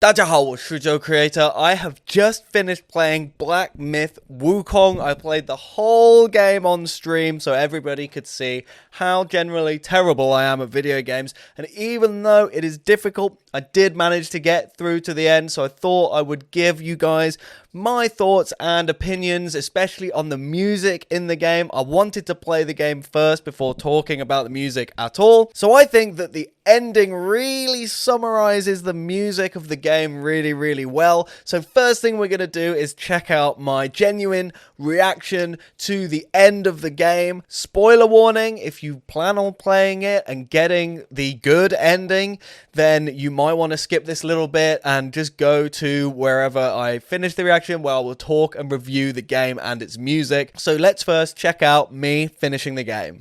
大家好，我是 Joe Creator. I have just finished playing Black Myth Wukong. I played the whole game on stream so everybody could see how generally terrible I am at video games. And even though it is difficult, I did manage to get through to the end. So I thought I would give you guys my thoughts and opinions, especially on the music in the game. I wanted to play the game first before talking about the music at all. So I think that the ending really summarizes the music of the game really well. So first thing we're going to do is check out my genuine reaction to the end of the game. Spoiler warning, if you plan on playing it and getting the good ending, then you might want to skip this little bit and just go to wherever I finish the reaction where I will talk and review the game and its music. So let's first check out me finishing the game.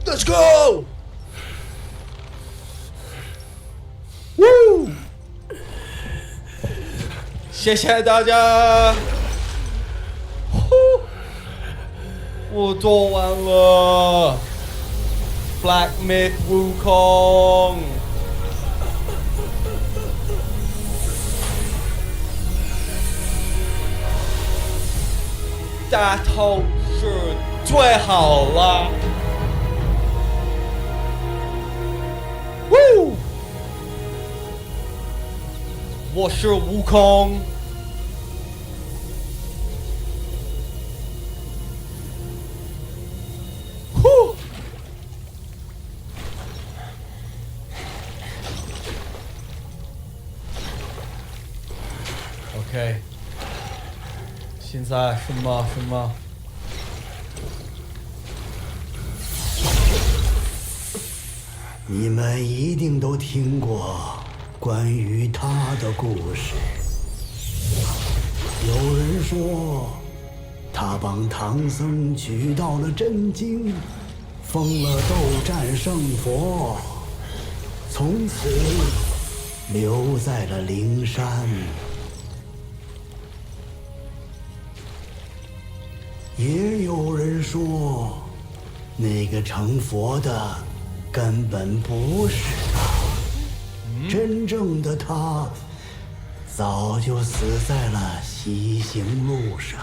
Let's go! Woo! 谢谢大家。我做完了 Black Myth Wukong。大头是最好了。我是悟空。OK， 现在什么？你们一定都听过关于他的故事。有人说，他帮唐僧取到了真经，封了斗战胜佛，从此留在了灵山。也有人说，那个成佛的根本不是他，真正的他早就死在了西行路上。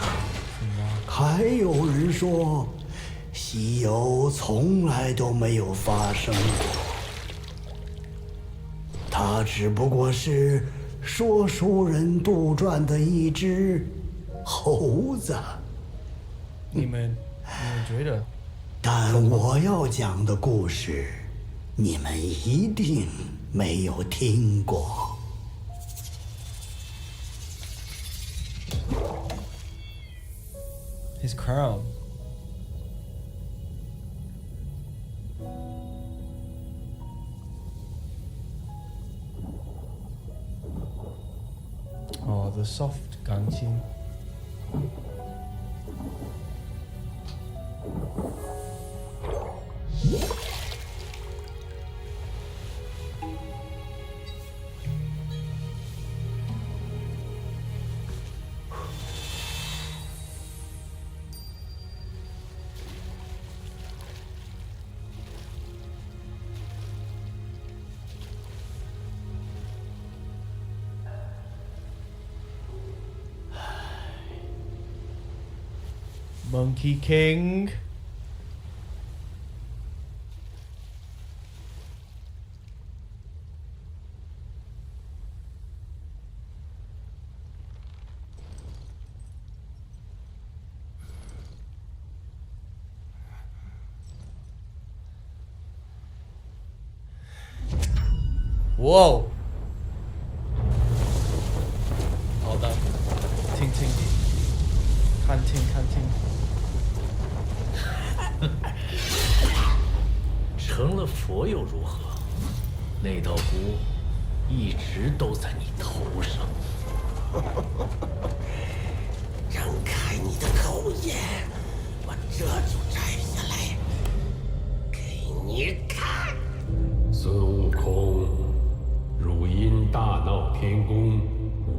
还有人说，西游从来都没有发生过，他只不过是说书人杜撰的一只猴子。你们觉得？但我要讲的故事，你们一定没有听过。His crown. Oh, the soft 钢琴。Monkey King. Whoa. 好的，听，看听。成了佛又如何？那道锅一直都在你头上。张开你的口眼，把遮住摘下来，给你看。孙悟空，汝因大闹天宫，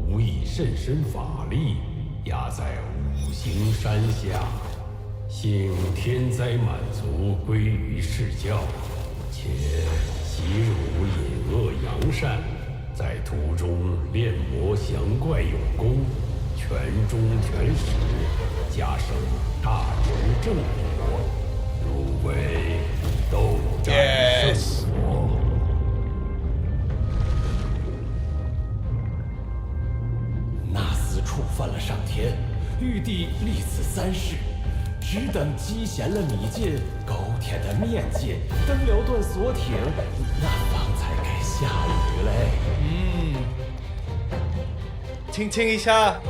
无以甚深法力，压在五行山下，幸天灾满足归于释教，且习汝隐恶扬善，在途中练魔降怪有功，全忠全实，加生大仁正果，汝为斗战胜佛。那厮触犯了上天，玉帝立此3世，只等积咸了米劲，狗舔的面筋，蹬了断锁艇，那方才该下雨嘞。听一下。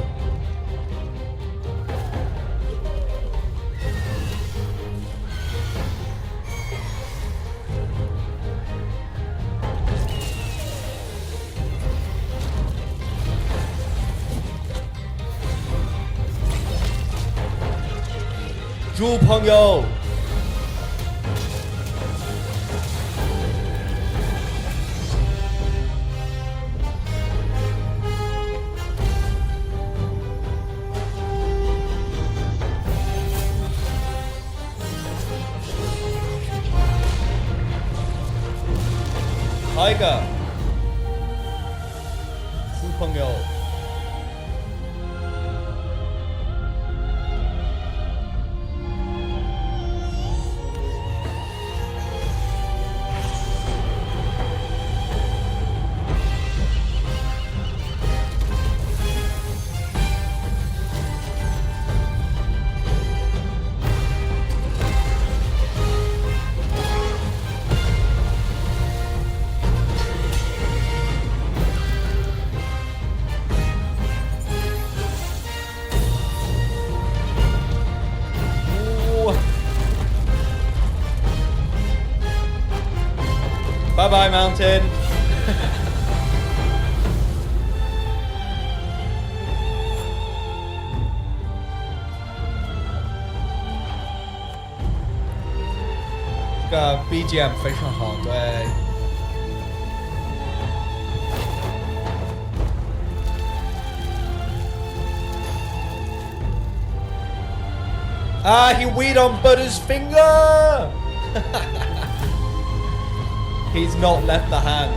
猪朋友，下一个猪朋友。Bye bye, mountain. BGM 非常好，对。He weed on Buddha's finger! He's not left the hand.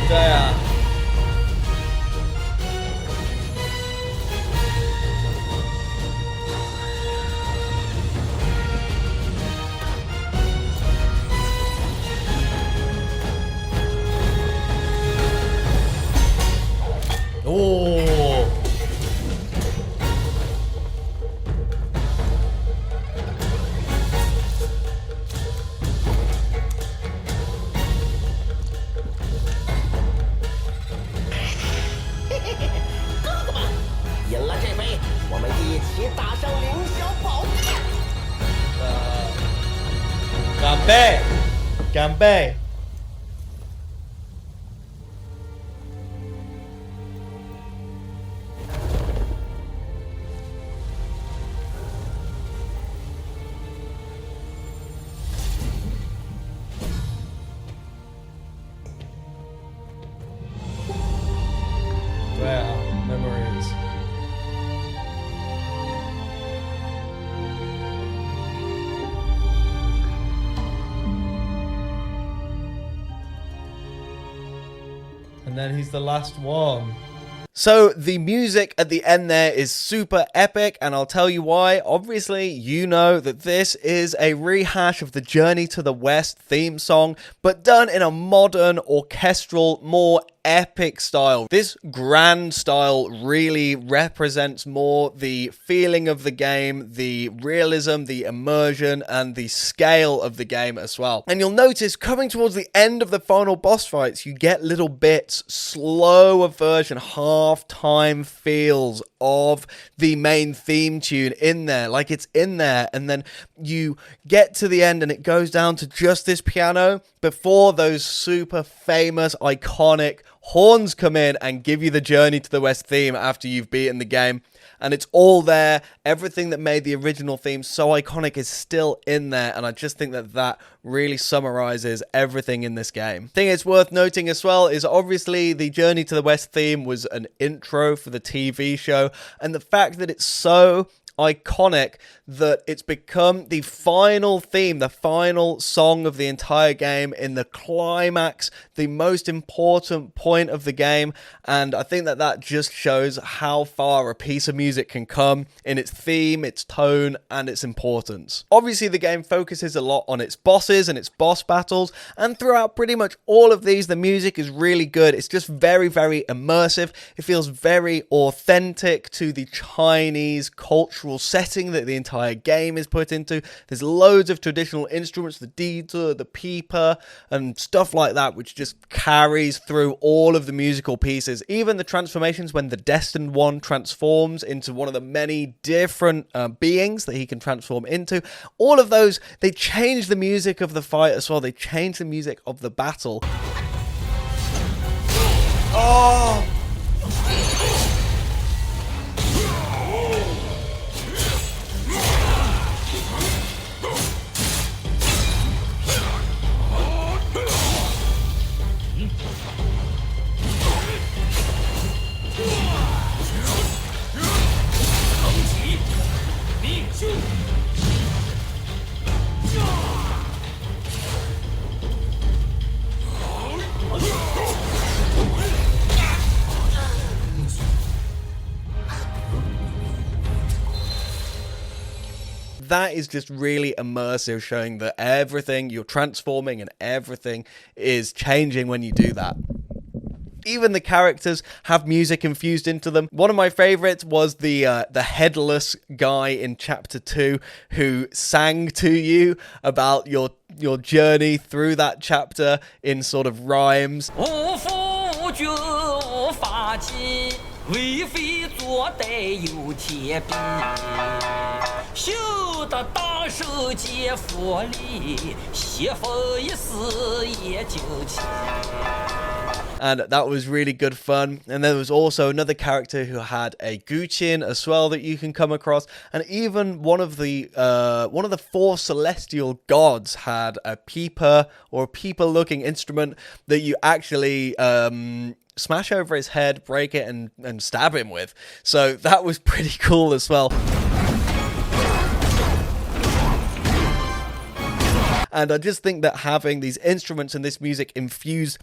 对啊。哦。赢了这杯，我们一起打上凌霄宝殿。干杯！干杯！对啊 ，memories。And then he's the last one. So the music at the end there is super epic, and I'll tell you why. Obviously, you know that this is a rehash of the Journey to the West theme song, but done in a modern, orchestral, more epic style. This grand style really represents more the feeling of the game, the realism, the immersion, and the scale of the game as well. And you'll notice coming towards the end of the final boss fights, you get little bits, slower version, half-time feels of the main theme tune in there, like it's in there, and then you get to the end and it goes down to just this piano before those super famous, iconic horns come in and give you the Journey to the West theme after you've beaten the game. And it's all there. Everything that made the original theme so iconic is still in there. And I just think that that really summarizes everything in this game. Thing it's worth noting as well is obviously the Journey to the West theme was an intro for the TV show. And the fact that it's so iconic that it's become the final theme, the final song of the entire game in the climax, the most important point of the game. And I think that that just shows how far a piece of music can come in its theme, its tone, and its importance. Obviously, the game focuses a lot on its bosses and its boss battles, and throughout pretty much all of these, the music is really good. It's just very, very immersive. It feels very authentic to the Chinese cultural setting that the entire game is put into. There's loads of traditional instruments, the dita, the pipa, and stuff like that, which just carries through all of the musical pieces. Even the transformations when the Destined One transforms into one of the many different beings that he can transform into. All of those, they change the music of the fight as well. They change the music of the battle. Oh! That is just really immersive, showing that everything, you're transforming and everything is changing when you do that. Even the characters have music infused into them. One of my favorites was the headless guy in Chapter 2 who sang to you about your journey through that chapter in sort of rhymes. And that was really good fun. And there was also another character who had a guqin as well that you can come across, and even one of the four celestial gods had a pipa, or a pipa-looking instrument that you actually smash over his head, break it, and stab him with. So that was pretty cool as well. And I just think that having these instruments and this music infused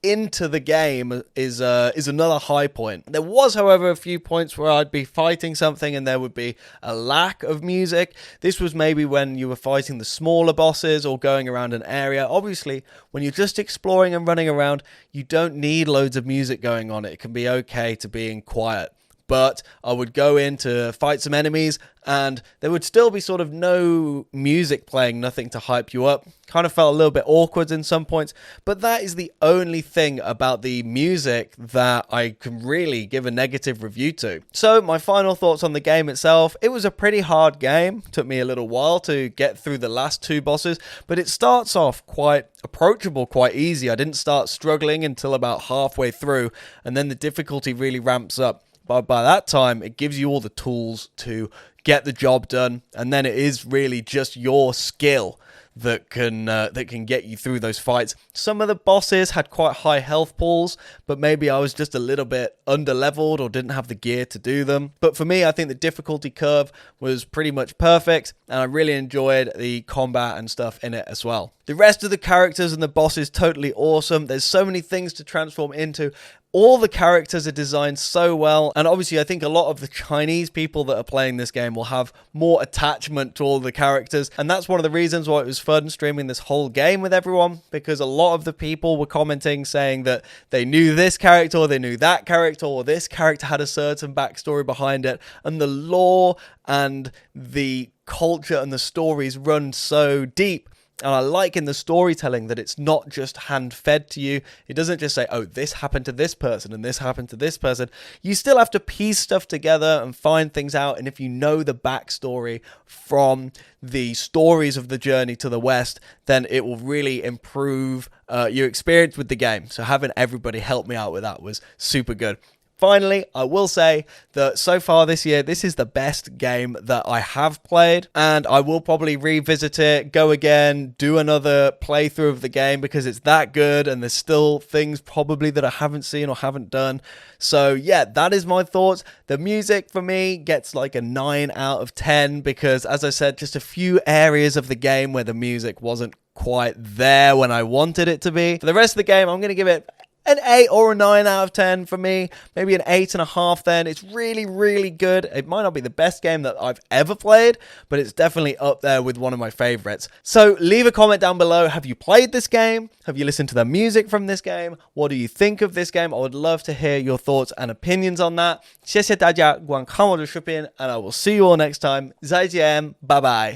into the game is another high point. There was, however, a few points where I'd be fighting something and there would be a lack of music. This was maybe when you were fighting the smaller bosses or going around an area. Obviously, when you're just exploring and running around, you don't need loads of music going on. It can be okay to being quiet. But I would go in to fight some enemies and there would still be sort of no music playing, nothing to hype you up. Kind of felt a little bit awkward in some points, but that is the only thing about the music that I can really give a negative review to. So my final thoughts on the game itself: it was a pretty hard game. Took me a little while to get through the last two bosses, but it starts off quite approachable, quite easy. I didn't start struggling until about halfway through, and then the difficulty really ramps up. But by that time, it gives you all the tools to get the job done, and then it is really just your skill that can get you through those fights. Some of the bosses had quite high health pools, but maybe I was just a little bit under-leveled or didn't have the gear to do them. But for me, I think the difficulty curve was pretty much perfect, and I really enjoyed the combat and stuff in it as well. The rest of the characters and the boss is totally awesome. There's so many things to transform into. All the characters are designed so well, and obviously I think a lot of the Chinese people that are playing this game will have more attachment to all the characters, and that's one of the reasons why it was fun streaming this whole game with everyone, because a lot of the people were commenting saying that they knew this character or they knew that character or this character had a certain backstory behind it, and the lore and the culture and the stories run so deep. And I like in the storytelling that it's not just hand-fed to you. It doesn't just say, oh, this happened to this person and this happened to this person. You still have to piece stuff together and find things out. And if you know the backstory from the stories of the journey to the West, then it will really improve your experience with the game. So having everybody help me out with that was super good. Finally, I will say that so far this year, this is the best game that I have played, and I will probably revisit it, go again, do another playthrough of the game because it's that good and there's still things probably that I haven't seen or haven't done. So yeah, that is my thoughts. The music for me gets like a 9 out of 10 because, as I said, just a few areas of the game where the music wasn't quite there when I wanted it to be. For the rest of the game, I'm going to give it an 8 or a 9 out of 10 for me. Maybe an 8.5 then. It's really, really good. It might not be the best game that I've ever played, but it's definitely up there with one of my favorites. So leave a comment down below. Have you played this game? Have you listened to the music from this game? What do you think of this game? I would love to hear your thoughts and opinions on that. 谢谢大家观看我的视频 and I will see you all next time. 再见，拜拜。